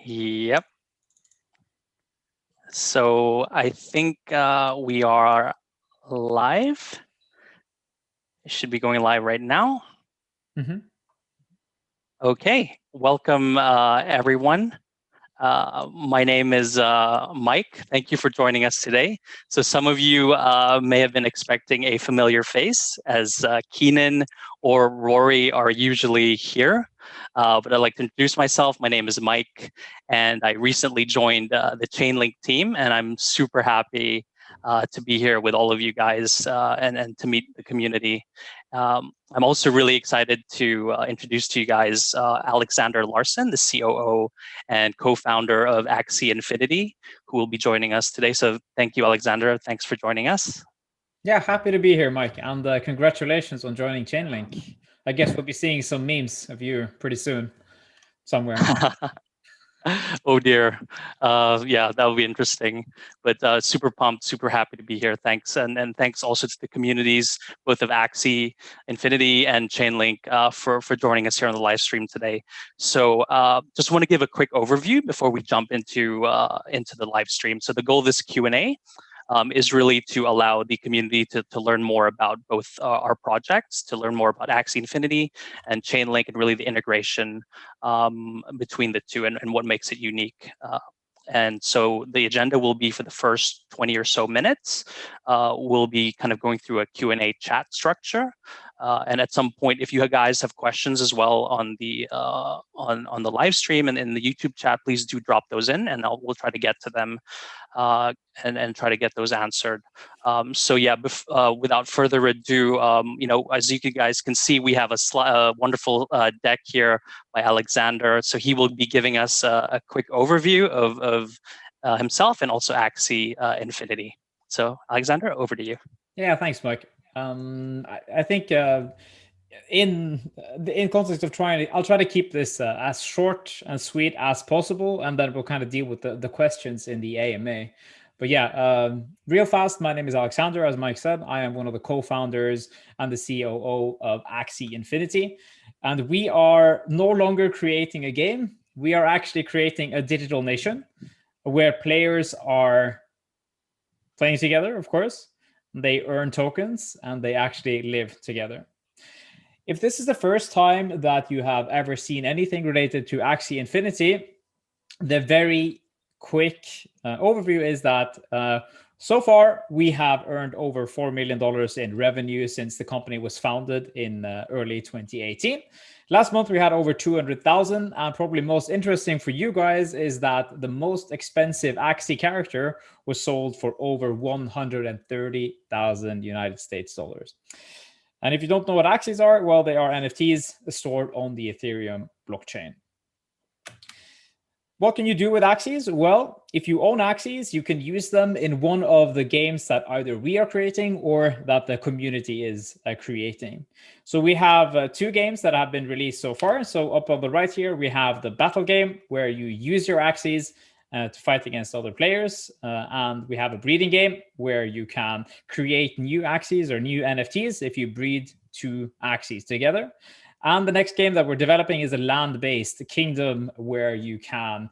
Yep. So I think we are live. It should be going live right now. Okay, welcome everyone. My name is Mike. Thank you for joining us today. So some of you may have been expecting a familiar face, as Keenan or Rory are usually here. But I'd like to introduce myself. My name is Mike, and I recently joined the Chainlink team, and I'm super happy to be here with all of you guys and to meet the community. I'm also really excited to introduce to you guys Aleksander Larsen, the COO and co-founder of Axie Infinity, who will be joining us today. So thank you, Aleksander. Thanks for joining us. Yeah, happy to be here, Mike. And congratulations on joining Chainlink. I guess we'll be seeing some memes of you pretty soon somewhere. Oh dear. Yeah, that would be interesting. But super pumped, super happy to be here. Thanks. And thanks also to the communities, both of Axie Infinity and Chainlink for joining us here on the live stream today. So just want to give a quick overview before we jump into the live stream. So the goal of this Q&A is really to allow the community to learn more about both our projects, to learn more about Axie Infinity and Chainlink, and really the integration between the two and what makes it unique. And so the agenda will be for the first 20 or so minutes. We'll be kind of going through a Q&A chat structure. And at some point, if you guys have questions as well on the live stream and in the YouTube chat, please do drop those in, and we'll try to get to them and try to get those answered. So yeah, without further ado, as you guys can see, we have a wonderful deck here by Aleksander. So he will be giving us a quick overview of himself and also Axie Infinity. So Aleksander, over to you. Yeah, thanks, Mike. I think in context of I'll try to keep this as short and sweet as possible, and then we'll kind of deal with the questions in the AMA. But yeah, real fast, my name is Aleksander. As Mike said, I am one of the co-founders and the COO of Axie Infinity. And we are no longer creating a game. We are actually creating a digital nation where players are playing together, of course. They earn tokens and they actually live together. If this is the first time that you have ever seen anything related to Axie Infinity, the very quick overview is that so far we have earned over $4 million in revenue since the company was founded in early 2018. Last month we had over 200,000, and probably most interesting for you guys is that the most expensive Axie character was sold for over 130,000 United States dollars. And if you don't know what Axies are, well, they are NFTs stored on the Ethereum blockchain. What can you do with Axies? Well, if you own Axies, you can use them in one of the games that either we are creating or that the community is creating. So we have two games that have been released so far. So up on the right here, we have the battle game where you use your Axies to fight against other players. And we have a breeding game where you can create new Axies or new NFTs if you breed two Axies together. And the next game that we're developing is a land-based kingdom where you can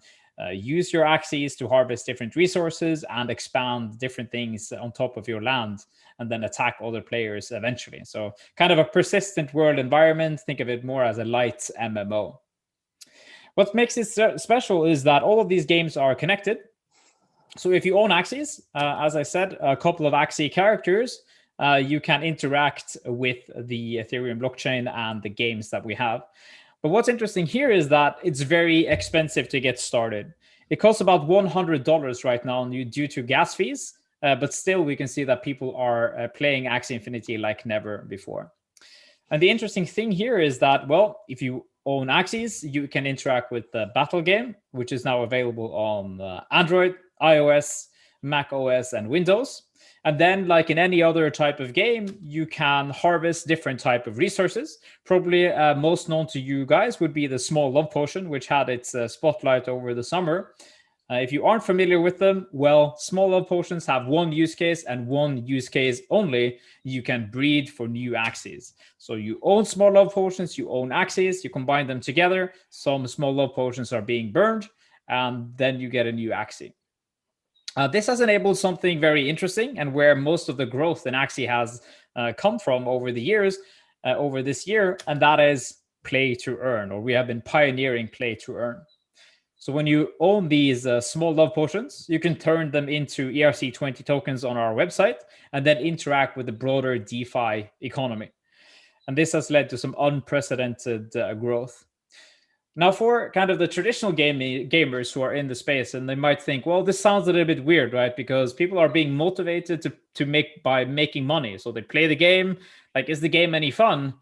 use your Axies to harvest different resources and expand different things on top of your land and then attack other players eventually. So kind of a persistent world environment. Think of it more as a light MMO. What makes it special is that all of these games are connected. So if you own Axies, as I said, a couple of Axie characters, you can interact with the Ethereum blockchain and the games that we have. But what's interesting here is that it's very expensive to get started. It costs about $100 right now due to gas fees, but still we can see that people are playing Axie Infinity like never before. And the interesting thing here is that, well, if you own Axies, you can interact with the battle game, which is now available on Android, iOS, Mac OS, and Windows. And then, like in any other type of game, you can harvest different type of resources. Probably most known to you guys would be the small love potion, which had its spotlight over the summer. If you aren't familiar with them, well, small love potions have one use case and one use case only. You can breed for new Axies. So you own small love potions, you own Axies, you combine them together. Some small love potions are being burned. and then you get a new Axie. This has enabled something very interesting, and where most of the growth in Axie has come from over the years, over this year, and that is play to earn, or we have been pioneering play to earn. So when you own these small love potions, you can turn them into ERC20 tokens on our website and then interact with the broader DeFi economy. And this has led to some unprecedented growth. Now, for kind of the traditional gamers who are in the space, and they might think, well, this sounds a little bit weird, right? Because people are being motivated to make by making money. So they play the game, like, is the game any fun?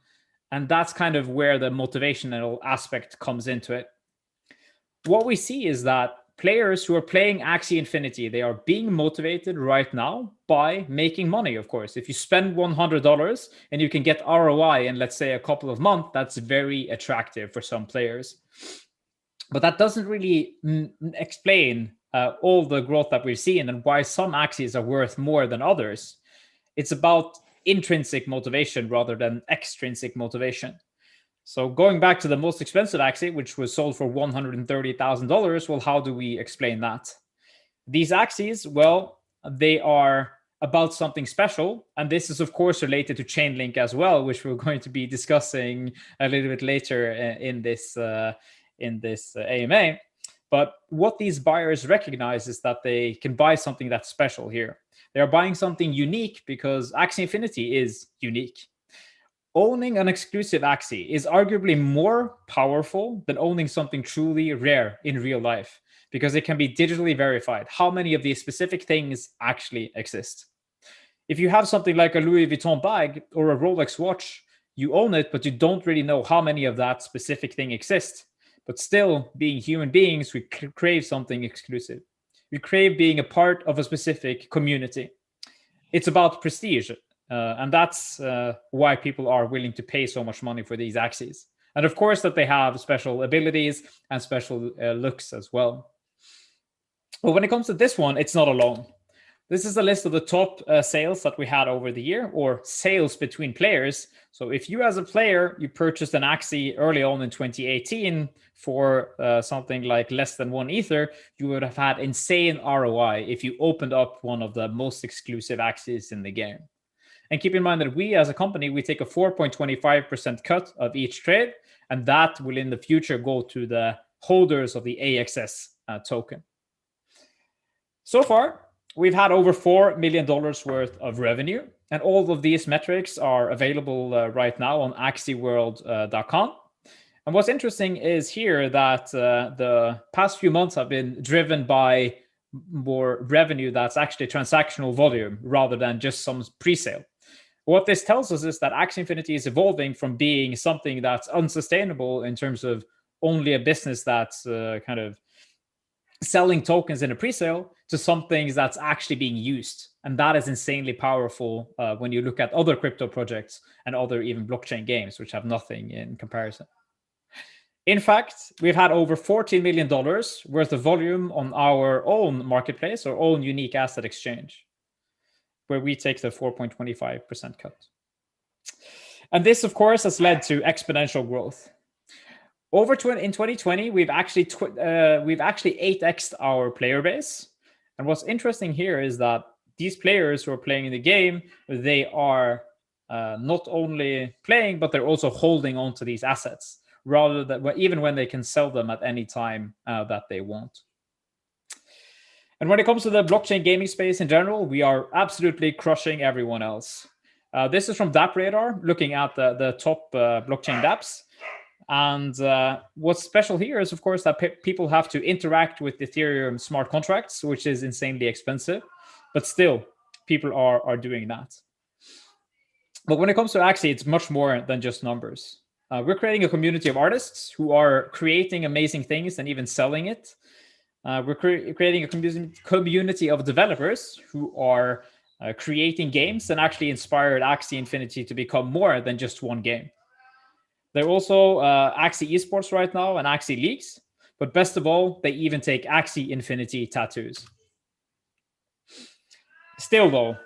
And that's kind of where the motivational aspect comes into it. What we see is that players who are playing Axie Infinity, they are being motivated right now by making money, of course. If you spend $100 and you can get ROI in, let's say, a couple of months, that's very attractive for some players. But that doesn't really explain all the growth that we've seen and why some Axies are worth more than others. It's about intrinsic motivation rather than extrinsic motivation. So going back to the most expensive Axie, which was sold for $130,000, well, how do we explain that? These Axies, well, they are about something special. And this is, of course, related to Chainlink as well, which we're going to be discussing a little bit later in this AMA. But what these buyers recognize is that they can buy something that's special here. They are buying something unique because Axie Infinity is unique. Owning an exclusive Axie is arguably more powerful than owning something truly rare in real life, because it can be digitally verified how many of these specific things actually exist. If you have something like a Louis Vuitton bag or a Rolex watch, you own it, but you don't really know how many of that specific thing exist. But still, being human beings, we crave something exclusive. We crave being a part of a specific community. It's about prestige. And that's why people are willing to pay so much money for these Axies. And of course, that they have special abilities and special looks as well. But when it comes to this one, it's not alone. This is a list of the top sales that we had over the year, or sales between players. So if you as a player, you purchased an Axie early on in 2018 for something like less than 1 Ether, you would have had insane ROI if you opened up one of the most exclusive Axies in the game. And keep in mind that we as a company, we take a 4.25% cut of each trade, and that will in the future go to the holders of the AXS token. So far, we've had over $4 million worth of revenue, and all of these metrics are available right now on axieworld.com. And what's interesting is here that the past few months have been driven by more revenue that's actually transactional volume rather than just some pre-sale. What this tells us is that Axie Infinity is evolving from being something that's unsustainable in terms of only a business that's kind of selling tokens in a pre-sale to something that's actually being used. And that is insanely powerful when you look at other crypto projects and other even blockchain games, which have nothing in comparison. In fact, we've had over $14 million worth of volume on our own marketplace, our own unique asset exchange, where we take the 4.25% cut. And this, of course, has led to exponential growth. In 2020, we've actually 8x'd our player base. And what's interesting here is that these players who are playing in the game, they are not only playing, but they're also holding on to these assets, rather than even when they can sell them at any time that they want. And when it comes to the blockchain gaming space in general, we are absolutely crushing everyone else. This is from DappRadar, looking at the top blockchain dApps. And what's special here is, of course, that people have to interact with Ethereum smart contracts, which is insanely expensive. But still, people are doing that. But when it comes to Axie, it's much more than just numbers. We're creating a community of artists who are creating amazing things and even selling it. We're creating a community of developers who are creating games and actually inspired Axie Infinity to become more than just one game. They're also Axie Esports right now and Axie Leagues. But best of all, they even take Axie Infinity tattoos. Still, though,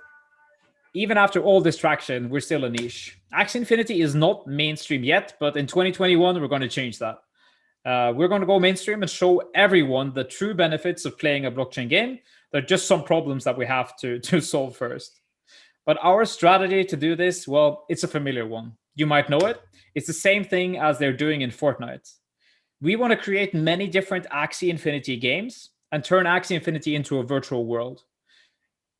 even after all this traction, we're still a niche. Axie Infinity is not mainstream yet, but in 2021, we're going to change that. We're going to go mainstream and show everyone the true benefits of playing a blockchain game. There are just some problems that we have to solve first. But our strategy to do this, well, it's a familiar one. You might know it. It's the same thing as they're doing in Fortnite. We want to create many different Axie Infinity games and turn Axie Infinity into a virtual world.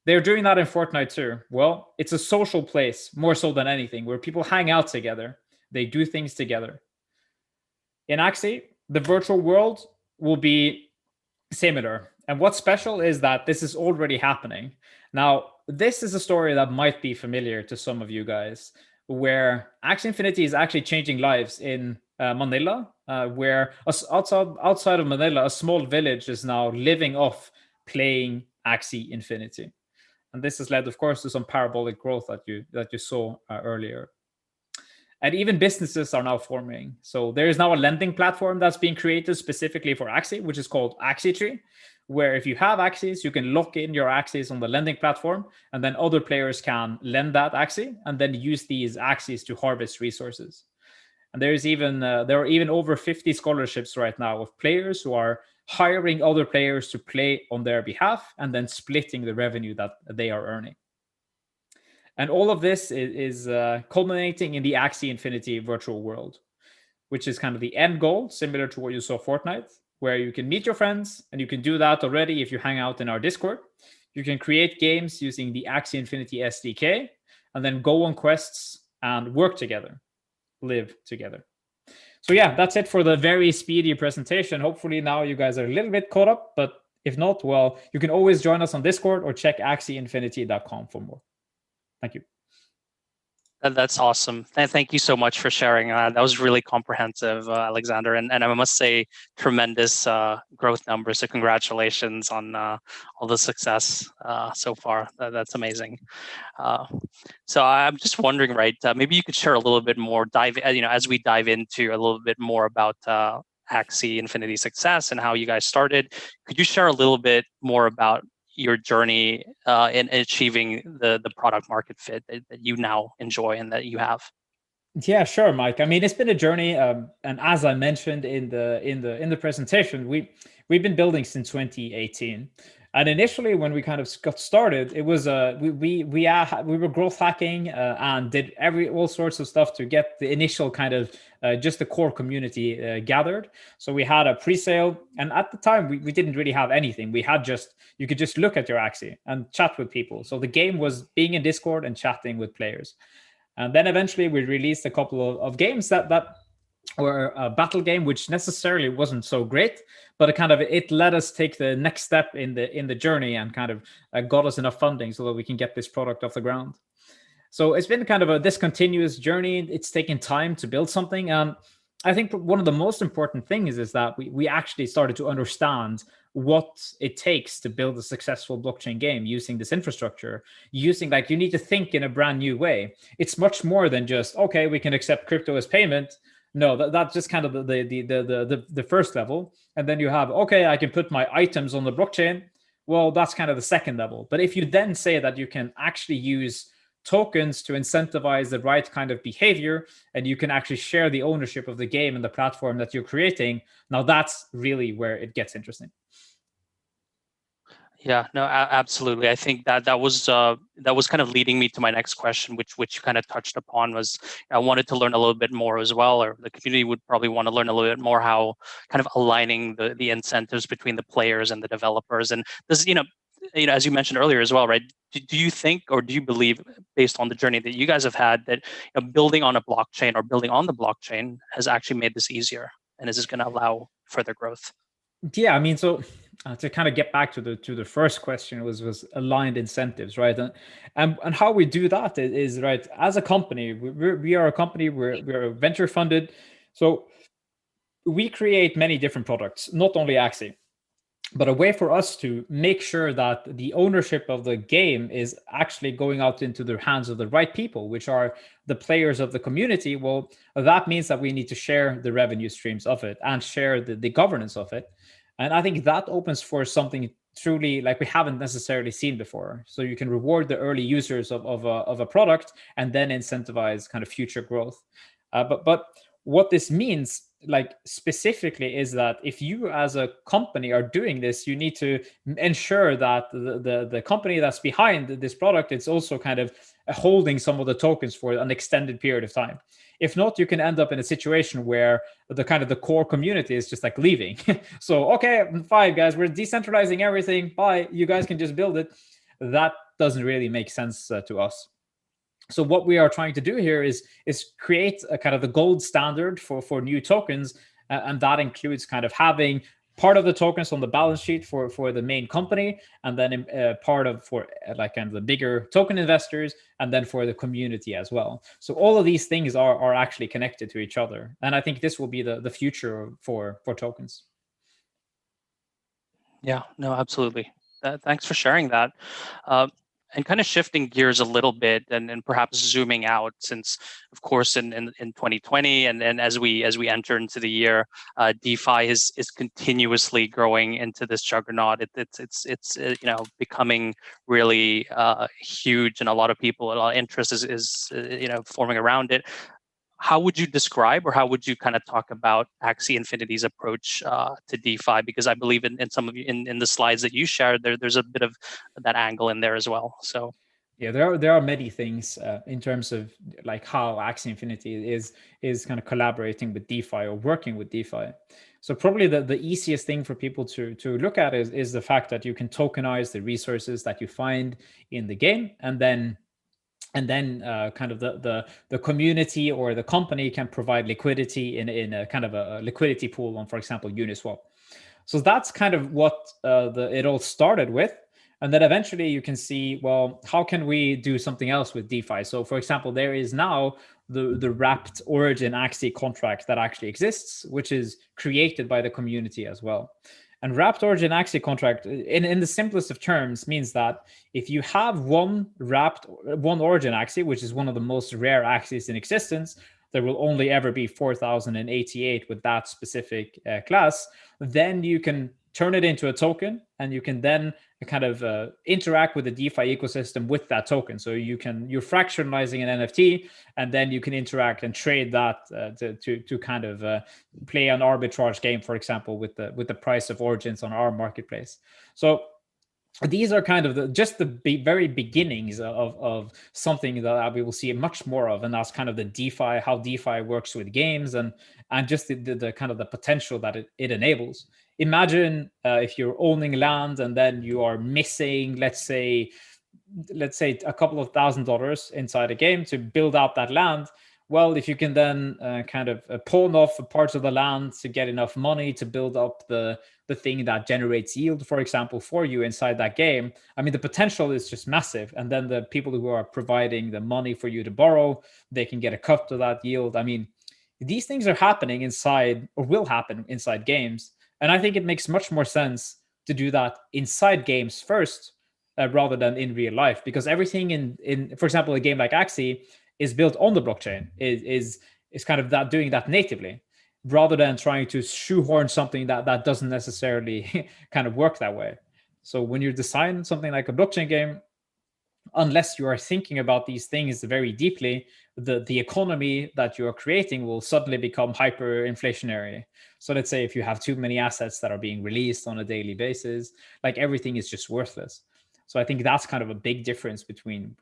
They're doing that in Fortnite too. Well, it's a social place more so than anything, where people hang out together. They do things together. In Axie, the virtual world will be similar. And what's special is that this is already happening. Now, this is a story that might be familiar to some of you guys, where Axie Infinity is actually changing lives in Manila, where outside of Manila, a small village is now living off playing Axie Infinity. And this has led, of course, to some parabolic growth that you saw earlier. And even businesses are now forming. So there is now a lending platform that's being created specifically for Axie, which is called AxieTree, where if you have Axies, you can lock in your Axies on the lending platform, and then other players can lend that Axie and then use these Axies to harvest resources. And there are even over 50 scholarships right now of players who are hiring other players to play on their behalf and then splitting the revenue that they are earning. And all of this is culminating in the Axie Infinity virtual world, which is kind of the end goal, similar to what you saw Fortnite, where you can meet your friends, and you can do that already if you hang out in our Discord. You can create games using the Axie Infinity SDK, and then go on quests and work together, live together. So yeah, that's it for the very speedy presentation. Hopefully now you guys are a little bit caught up, but if not, well, you can always join us on Discord or check axieinfinity.com for more. Thank you. That's awesome. Thank you so much for sharing. That was really comprehensive, Aleksander. And I must say, tremendous growth numbers. So congratulations on all the success so far. That's amazing. So I'm just wondering, right? Maybe you could share a little bit more, as we dive into a little bit more about Axie Infinity success and how you guys started. Could you share a little bit more about your journey in achieving the product market fit that you now enjoy and that you have? Yeah, sure, Mike. I mean, it's been a journey, and as I mentioned in the presentation, we've been building since 2018. And initially, when we kind of got started, it was we were growth hacking and did all sorts of stuff to get the initial kind of just the core community gathered. So we had a pre-sale, and at the time we didn't really have anything. We had you could just look at your Axie and chat with people. So the game was being in Discord and chatting with players. And then eventually we released a couple of games that were a battle game, which necessarily wasn't so great, but it let us take the next step in the journey and kind of got us enough funding so that we can get this product off the ground. So it's been kind of a discontinuous journey. It's taken time to build something. And I think one of the most important things is that we actually started to understand what it takes to build a successful blockchain game using this infrastructure. You need to think in a brand new way. It's much more than just, okay, we can accept crypto as payment. No, that's just kind of the first level. And then you have, okay, I can put my items on the blockchain. Well, that's kind of the second level. But if you then say that you can actually use tokens to incentivize the right kind of behavior, and you can actually share the ownership of the game and the platform that you're creating, now that's really where it gets interesting. Yeah, no, absolutely. I think that was kind of leading me to my next question, which you kind of touched upon. Was I wanted to learn a little bit more as well, or the community would probably want to learn a little bit more how kind of aligning the incentives between the players and the developers. And this, as you mentioned earlier as well, right? Do you think, or do you believe, based on the journey that you guys have had, that building on a blockchain or building on the blockchain has actually made this easier, and is this going to allow further growth? Yeah, I mean, so to kind of get back to the first question was aligned incentives, right? And how we do that is right. As a company, we are a company. We're venture funded, so we create many different products, not only Axie, but a way for us to make sure that the ownership of the game is actually going out into the hands of the right people, which are the players of the community. Well, that means that we need to share the revenue streams of it and share the governance of it. And I think that opens for something truly like we haven't necessarily seen before. So you can reward the early users of a product and then incentivize kind of future growth. But what this means like specifically is that if you as a company are doing this, you need to ensure that the company that's behind this product, it's also kind of holding some of the tokens for an extended period of time. If not, you can end up in a situation where the kind of the core community is just like leaving. So, okay, fine, guys, we're decentralizing everything. Bye. You guys can just build it. That doesn't really make sense to us. So what we are trying to do here is create a kind of the gold standard for new tokens, and that includes kind of having part of the tokens on the balance sheet for the main company, and then part of for like kind of the bigger token investors, and then for the community as well. So all of these things are actually connected to each other, and I think this will be the future for tokens. Yeah, no, absolutely. Thanks for sharing that. And kind of shifting gears a little bit, and perhaps zooming out, since of course in 2020 and as we enter into the year, DeFi is continuously growing into this juggernaut. It's becoming really huge, and a lot of people, a lot of interest is forming around it. How would you describe, or how would you kind of talk about Axie Infinity's approach to DeFi? Because I believe in some of you in the slides that you shared, there's a bit of that angle in there as well. So yeah, there are many things in terms of like how Axie Infinity is kind of collaborating with DeFi or working with DeFi. So probably the easiest thing for people to look at is the fact that you can tokenize the resources that you find in the game, and then kind of the community or the company can provide liquidity in a kind of a liquidity pool on, for example, Uniswap. So that's kind of what it all started with. And then eventually you can see, well, how can we do something else with DeFi? So for example, there is now the wrapped origin Axie contract that actually exists, which is created by the community as well. And wrapped origin Axie contract, in the simplest of terms, means that if you have one origin Axie, which is one of the most rare Axies in existence, there will only ever be 4,088 with that specific class, then you can turn it into a token, and you can then kind of interact with the DeFi ecosystem with that token. So you're fractionalizing an NFT, and then you can interact and trade that to kind of play an arbitrage game, for example, with the price of origins on our marketplace. So these are kind of just the very beginnings of something that we will see much more of, and that's kind of the DeFi, how DeFi works with games, and just the kind of the potential that it enables. Imagine if you're owning land and then you are missing, let's say a couple of $1,000 inside a game to build out that land. Well, if you can then kind of pawn off parts of the land to get enough money to build up the thing that generates yield, for example, for you inside that game, I mean, the potential is just massive. And then the people who are providing the money for you to borrow, they can get a cut to that yield. I mean, these things are happening inside, or will happen inside games. And I think it makes much more sense to do that inside games first, rather than in real life, because everything in for example, a game like Axie is built on the blockchain, is kind of that doing that natively, rather than trying to shoehorn something that doesn't necessarily kind of work that way. So when you're designing something like a blockchain game, unless you are thinking about these things very deeply, the economy that you are creating will suddenly become hyperinflationary. So let's say if you have too many assets that are being released on a daily basis, like everything is just worthless. So I think that's kind of a big difference between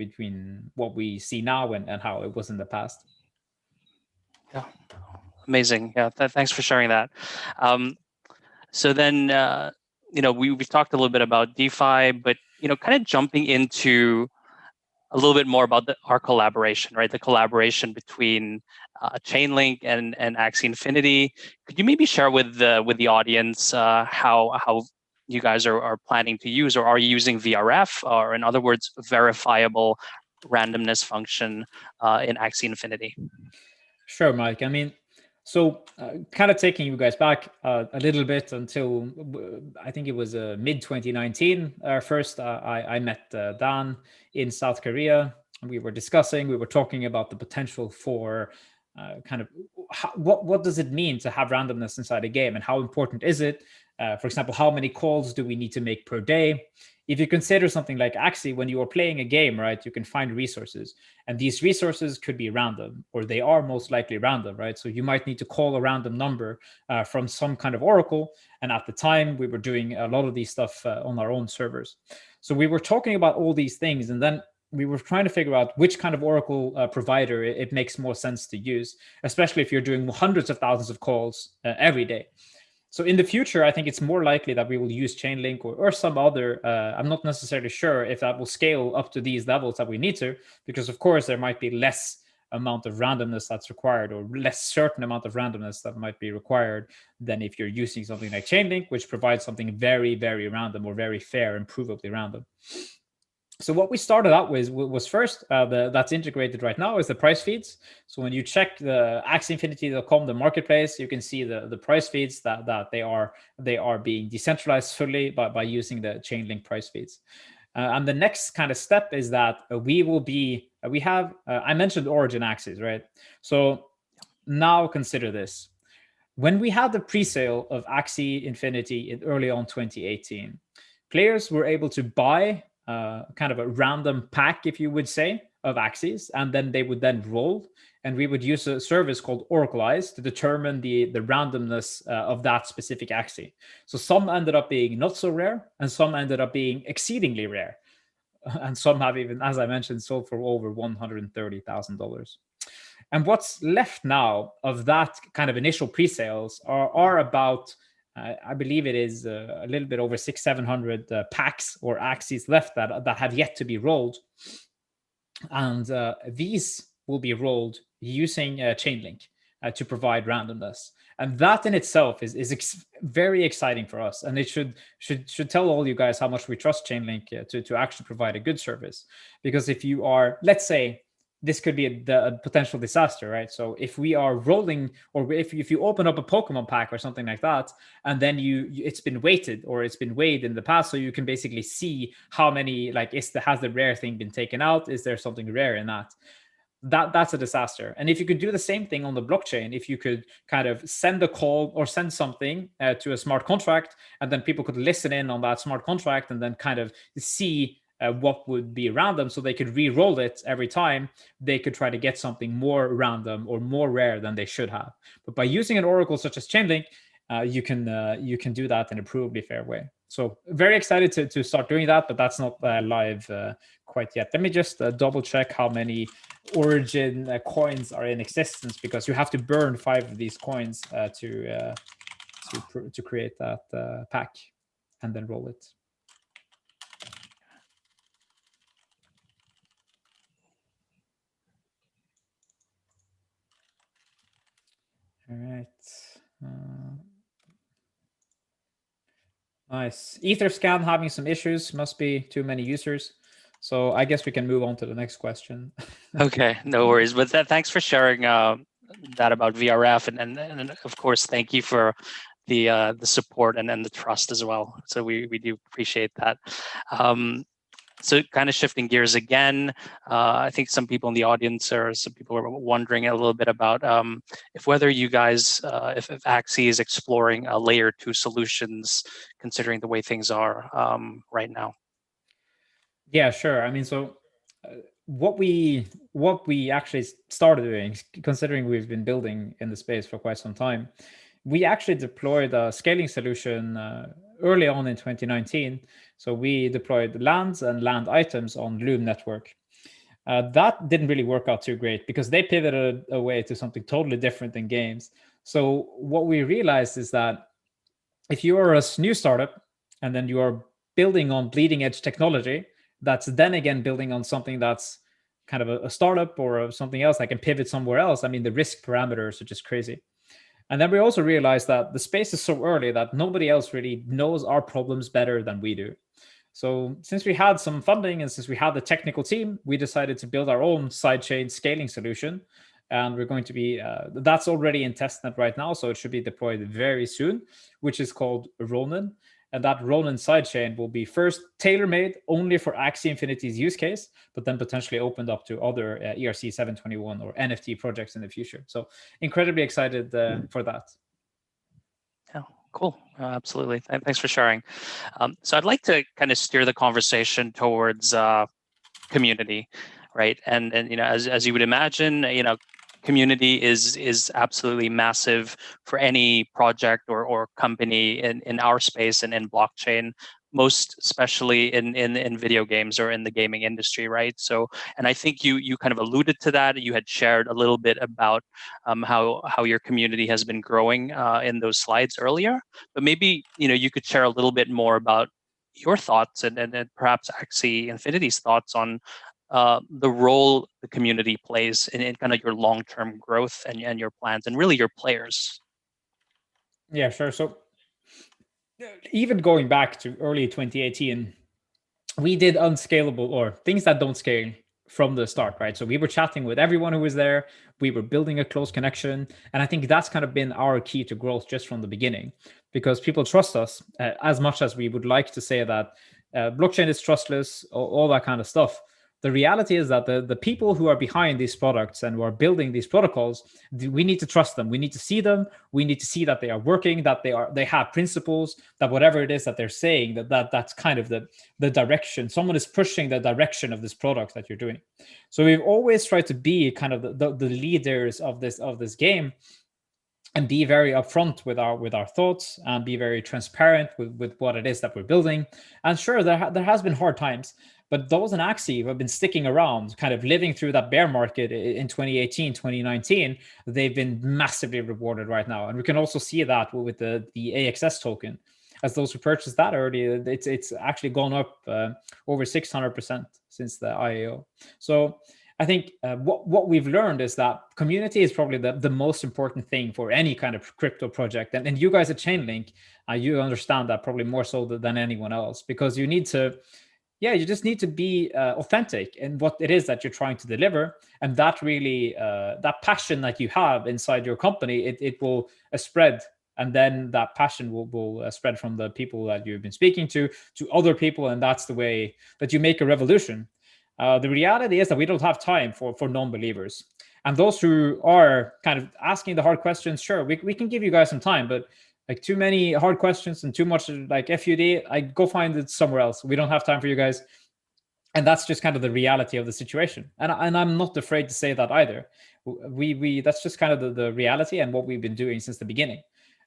what we see now and how it was in the past. yeah, amazing. Yeah, thanks for sharing that. So then, we've talked a little bit about DeFi, but kind of jumping into a little bit more about our collaboration, right? The collaboration between Chainlink and Axie Infinity. Could you maybe share with the audience how you guys are planning to use, or are you using VRF, or in other words, verifiable randomness function in Axie Infinity? Sure, Mike. I mean, so kind of taking you guys back a little bit until I think it was mid 2019. First, I met Dan in South Korea. We were talking about the potential for kind of what does it mean to have randomness inside a game, and how important is it? For example, how many calls do we need to make per day? If you consider something like Axie, when you are playing a game, right, you can find resources, and these resources could be random, or they are most likely random, right? So you might need to call a random number from some kind of oracle. And at the time, we were doing a lot of these stuff on our own servers. So we were talking about all these things, and then we were trying to figure out which kind of oracle provider it makes more sense to use, especially if you're doing hundreds of thousands of calls every day. So in the future, I think it's more likely that we will use Chainlink or some other. I'm not necessarily sure if that will scale up to these levels that we need to, because of course there might be less amount of randomness that's required, or less certain amount of randomness that might be required than if you're using something like Chainlink, which provides something very, very random, or very fair and provably random. So what we started out with was first, that's integrated right now, is the price feeds. So when you check the axieinfinity.com, the marketplace, you can see the price feeds that they are being decentralized fully by using the Chainlink price feeds. And the next kind of step is that we have, I mentioned origin axes, right? So now consider this. When we had the pre-sale of Axie Infinity in early on 2018, players were able to buy kind of a random pack, if you would say, of Axies, and then they would then roll, and we would use a service called Oracleize to determine the randomness of that specific Axie. So some ended up being not so rare, and some ended up being exceedingly rare. And some have even, as I mentioned, sold for over $130,000. And what's left now of that kind of initial pre-sales are about, I believe it is a little bit over 600-700 packs or Axies left that have yet to be rolled. And these will be rolled using Chainlink to provide randomness. And that in itself is very exciting for us. And it should tell all you guys how much we trust Chainlink to actually provide a good service. Because if you are, let's say, this could be a potential disaster, right? So if we are rolling, or if you open up a Pokemon pack or something like that, and then it's been weighted or it's been weighed in the past, so you can basically see how many, like, has the rare thing been taken out? Is there something rare in that? That's a disaster. And if you could do the same thing on the blockchain, if you could kind of send a call or send something to a smart contract, and then people could listen in on that smart contract and then kind of see what would be random, so they could re-roll it every time, they could try to get something more random or more rare than they should have. But by using an oracle such as Chainlink, you can do that in a provably fair way. So very excited to start doing that, but that's not live quite yet. Let me just double check how many origin coins are in existence, because you have to burn 5 of these coins to create that pack and then roll it. All right. Nice. Etherscan having some issues. Must be too many users. So I guess we can move on to the next question. Okay, no worries. But thanks for sharing that about VRF, and of course, thank you for the support and the trust as well. So we do appreciate that. So kind of shifting gears again, I think some people in the audience or some people are wondering a little bit about if whether you guys, if Axie is exploring layer 2 solutions, considering the way things are right now. Yeah, sure. I mean, so what we actually started doing, considering we've been building in the space for quite some time, we actually deployed a scaling solution early on in 2019. So we deployed lands and land items on Loom network. That didn't really work out too great, because they pivoted away to something totally different than games. So what we realized is that if you are a new startup and then you are building on bleeding edge technology, that's then again building on something that's kind of a startup or something else that can pivot somewhere else, I mean, the risk parameters are just crazy. And then we also realized that the space is so early that nobody else really knows our problems better than we do. So since we had some funding and since we had the technical team, we decided to build our own sidechain scaling solution. And we're going to be, that's already in testnet right now, so it should be deployed very soon, which is called Ronin. And that Ronin sidechain will be first tailor-made only for Axie Infinity's use case, but then potentially opened up to other ERC 721 or NFT projects in the future. So incredibly excited for that. Yeah, cool. Absolutely. Thanks for sharing. So I'd like to kind of steer the conversation towards community, right? And as you would imagine, community is absolutely massive for any project or company in our space and in blockchain, most especially in video games or in the gaming industry, right? So, and I think you kind of alluded to that. You had shared a little bit about how your community has been growing in those slides earlier, but maybe you could share a little bit more about your thoughts and perhaps Axie Infinity's thoughts on the role the community plays in kind of your long-term growth and your plans and really your players. Yeah, sure. So even going back to early 2018, we did unscalable or things that don't scale from the start, right? So we were chatting with everyone who was there. We were building a close connection. And I think that's kind of been our key to growth just from the beginning, because people trust us as much as we would like to say that blockchain is trustless, all that kind of stuff. The reality is that the people who are behind these products and who are building these protocols, we need to trust them. We need to see them. We need to see that they are working, that they have principles, that whatever it is that they're saying, that's kind of the direction. Someone is pushing the direction of this product that you're doing. So we've always tried to be kind of the leaders of this game, and be very upfront with our thoughts, and be very transparent with what it is that we're building. And sure, there has been hard times, but those in Axie who have been sticking around, kind of living through that bear market in 2018, 2019, they've been massively rewarded right now. And we can also see that with the AXS token. As those who purchased that early, it's actually gone up over 600% since the IAO. So I think what we've learned is that community is probably the most important thing for any kind of crypto project. And you guys at Chainlink, you understand that probably more so than anyone else, because you need to, you just need to be authentic in what it is that you're trying to deliver. And that really, that passion that you have inside your company, it will spread. And then that passion will spread from the people that you've been speaking to other people. And that's the way that you make a revolution. The reality is that we don't have time for non-believers. And those who are kind of asking the hard questions, sure, we can give you guys some time, but like too many hard questions and too much like FUD, I go find it somewhere else. We don't have time for you guys. And that's just kind of the reality of the situation. And I'm not afraid to say that either. We that's just kind of the reality and what we've been doing since the beginning.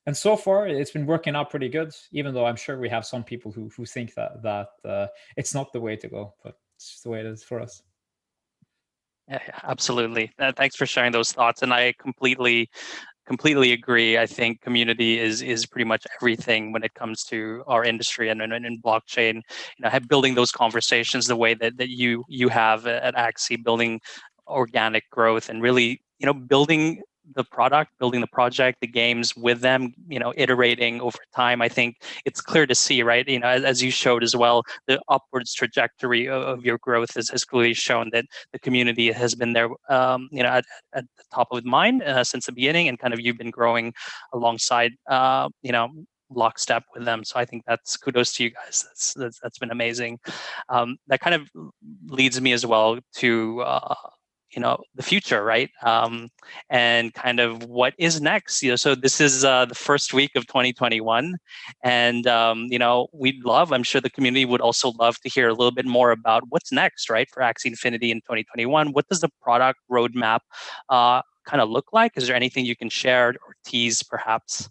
And so far, it's been working out pretty good, even though I'm sure we have some people who think that it's not the way to go, but it's just the way it is for us. Yeah, absolutely. Thanks for sharing those thoughts. And I completely agree. I think community is pretty much everything when it comes to our industry and in blockchain. Building those conversations the way that you have at Axie, building organic growth and really building the product, building the project, the games with them, iterating over time. I think it's clear to see, right? As you showed as well, the upwards trajectory of your growth has clearly shown that the community has been there, at the top of mind since the beginning, and kind of you've been growing alongside, lockstep with them. So I think that's kudos to you guys. That's been amazing. That kind of leads me as well to the future, right? And kind of what is next. So this is the first week of 2021, and I'm sure the community would also love to hear a little bit more about what's next, right, for Axie Infinity in 2021. What does the product roadmap kind of look like? Is there anything you can share or tease, perhaps?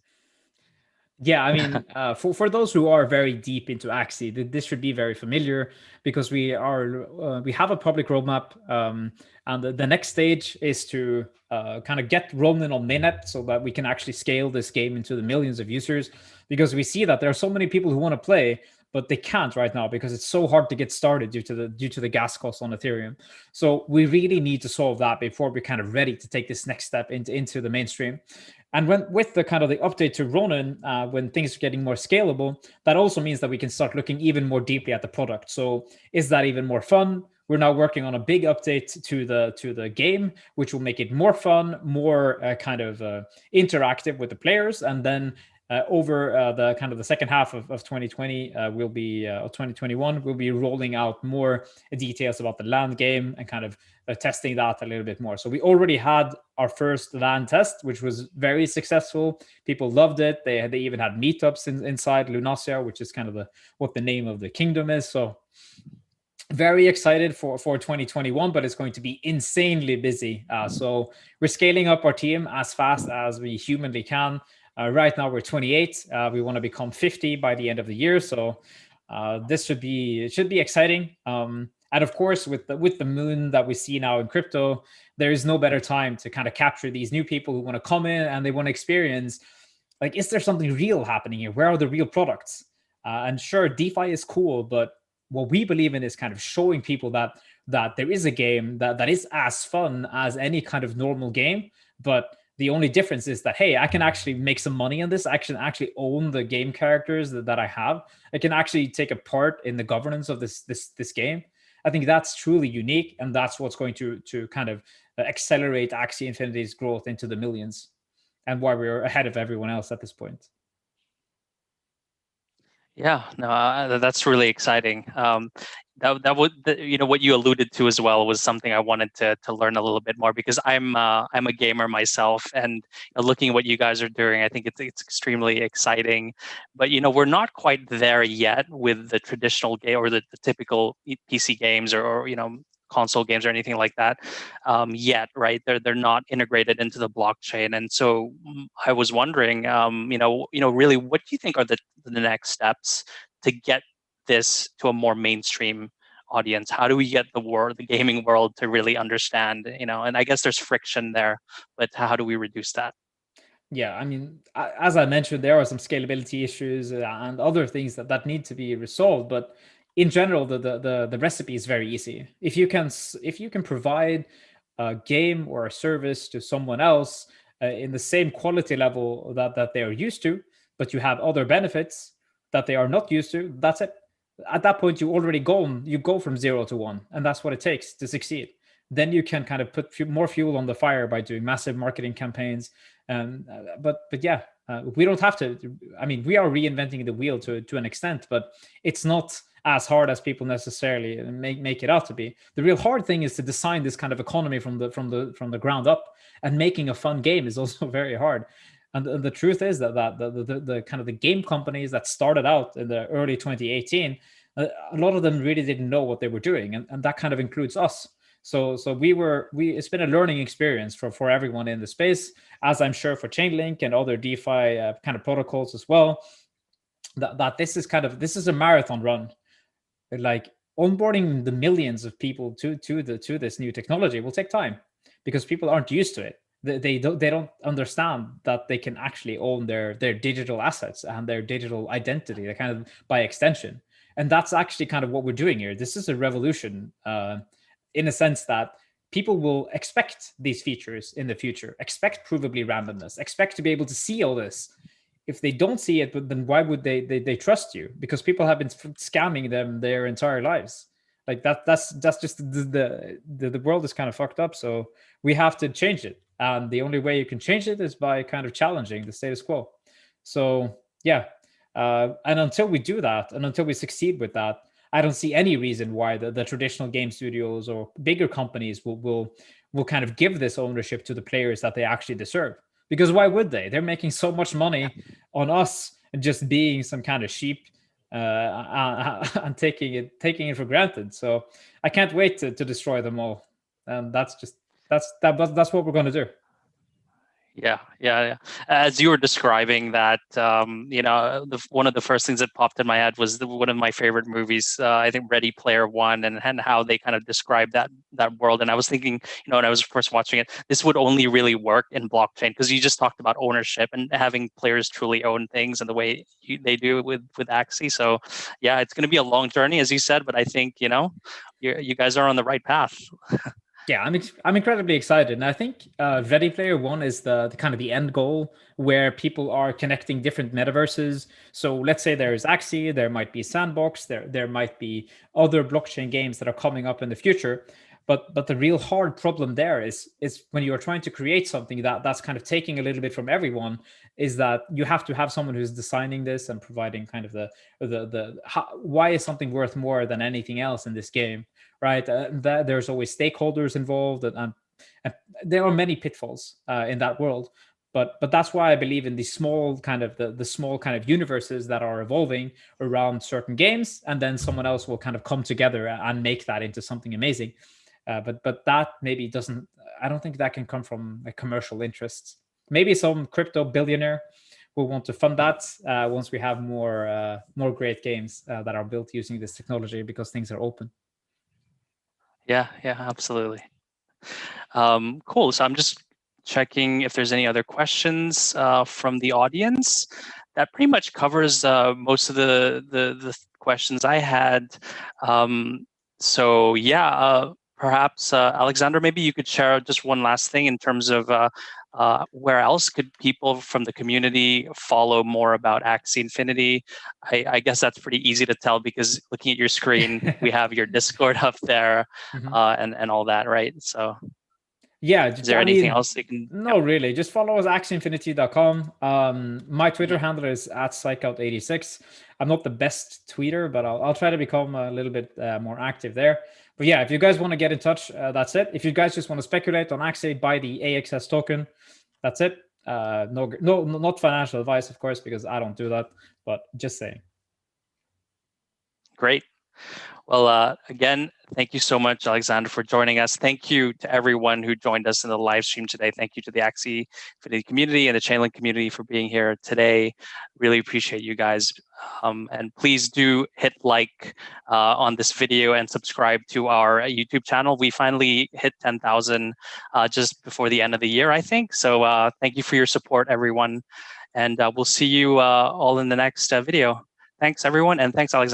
Yeah, I mean, for those who are very deep into Axie, this should be very familiar, because we have a public roadmap, and the next stage is to kind of get Ronin on mainnet so that we can actually scale this game into the millions of users, because we see that there are so many people who want to play, but they can't right now because it's so hard to get started due to the gas costs on Ethereum. So we really need to solve that before we're kind of ready to take this next step into the mainstream. And with the kind of the update to Ronin, when things are getting more scalable, that also means that we can start looking even more deeply at the product. So is that even more fun? We're now working on a big update to the game, which will make it more fun, more kind of interactive with the players. And then over the kind of the second half of 2020, we'll be 2021, we'll be rolling out more details about the land game and kind of testing that a little bit more. So we already had our first land test, which was very successful. People loved it. They even had meetups inside Lunasia, which is kind of what the name of the kingdom is. So very excited for 2021, but it's going to be insanely busy. So we're scaling up our team as fast as we humanly can. Right now we're 28. We want to become 50 by the end of the year. So this should be exciting. And of course, with the moon that we see now in crypto, there is no better time to kind of capture these new people who want to come in and they want to experience, like, is there something real happening here? Where are the real products? And sure, DeFi is cool, but what we believe in is kind of showing people that there is a game that is as fun as any kind of normal game, but the only difference is that, hey, I can actually make some money on this. I can actually own the game characters that I have. I can actually take a part in the governance of this game. I think that's truly unique, and that's what's going to kind of accelerate Axie Infinity's growth into the millions, and why we're ahead of everyone else at this point. Yeah, no, that's really exciting. That would what you alluded to as well was something I wanted to learn a little bit more, because I'm a gamer myself, and looking at what you guys are doing, I think it's extremely exciting. But we're not quite there yet with the traditional game or the typical PC games or console games or anything like that yet, right? They're not integrated into the blockchain, and so I was wondering, really, what do you think are the next steps to get this to a more mainstream audience? How do we get the gaming world to really understand? And I guess there's friction there, but how do we reduce that? Yeah, I mean, as I mentioned, there are some scalability issues and other things that need to be resolved. But in general, the recipe is very easy. If you can provide a game or a service to someone else in the same quality level that they are used to, but you have other benefits that they are not used to, that's it. At that point, you go from 0 to 1, and that's what it takes to succeed. Then you can kind of put more fuel on the fire by doing massive marketing campaigns. But yeah, we don't have to. I mean, we are reinventing the wheel to an extent, but it's not as hard as people necessarily make it out to be. The real hard thing is to design this kind of economy from the ground up, and making a fun game is also very hard. And the truth is that the kind of the game companies that started out in the early 2018, a lot of them really didn't know what they were doing, and that kind of includes us. So it's been a learning experience for everyone in the space, as I'm sure for Chainlink and other DeFi kind of protocols as well. That this is a marathon run. Like, onboarding the millions of people to this new technology will take time, because people aren't used to it. They don't understand that they can actually own their digital assets and their digital identity, kind of by extension. And that's actually kind of what we're doing here. This is a revolution, in a sense that people will expect these features in the future, expect provably randomness, expect to be able to see all this. If they don't see it, then why would they trust you? Because people have been scamming them their entire lives. Like that's just the world is kind of fucked up. So we have to change it, and the only way you can change it is by kind of challenging the status quo. So yeah, and until we do that, and until we succeed with that, I don't see any reason why the traditional game studios or bigger companies will kind of give this ownership to the players that they actually deserve. Because why would they? They're making so much money on us just being some kind of sheep, and taking it for granted. So I can't wait to destroy them all. And that's what we're going to do. Yeah. As you were describing that, one of the first things that popped in my head was one of my favorite movies. I think Ready Player One, and how they kind of describe that world. And I was thinking, when I was first watching it, this would only really work in blockchain, because you just talked about ownership and having players truly own things, and the way they do it with Axie. So, yeah, it's going to be a long journey, as you said, but I think you guys are on the right path. Yeah, I'm incredibly excited, and I think Ready Player One is the kind of the end goal, where people are connecting different metaverses. So let's say there's Axie, there might be Sandbox, there might be other blockchain games that are coming up in the future. But the real hard problem there is when you're trying to create something that's kind of taking a little bit from everyone, is that you have to have someone who's designing this and providing kind of why is something worth more than anything else in this game, right? There's always stakeholders involved, and there are many pitfalls in that world. But that's why I believe in the small kind of the small kind of universes that are evolving around certain games, and then someone else will kind of come together and make that into something amazing. But that maybe doesn't. I don't think that can come from a commercial interests. Maybe some crypto billionaire will want to fund that once we have more great games that are built using this technology, because things are open. Yeah, absolutely. Cool. So I'm just checking if there's any other questions from the audience. That pretty much covers most of the questions I had. So yeah, perhaps Aleksander, maybe you could share just one last thing in terms of where else could people from the community follow more about Axie Infinity? I guess that's pretty easy to tell, because looking at your screen, we have your Discord up there and all that, right? So. Yeah, is there anything else you can? No, really. Just follow us, axieinfinity.com. My Twitter handle is @psychout86. I'm not the best tweeter, but I'll try to become a little bit more active there. But yeah, if you guys want to get in touch, that's it. If you guys just want to speculate on Axie, buy the AXS token. That's it. No, not financial advice, of course, because I don't do that. But just saying. Great. Well, again, thank you so much, Aleksander, for joining us. Thank you to everyone who joined us in the live stream today. Thank you to the Axie Infinity community and the Chainlink community for being here today. Really appreciate you guys. And please do hit like on this video and subscribe to our YouTube channel. We finally hit 10,000 just before the end of the year, I think. So thank you for your support, everyone. And we'll see you all in the next video. Thanks, everyone. And thanks, Aleksander.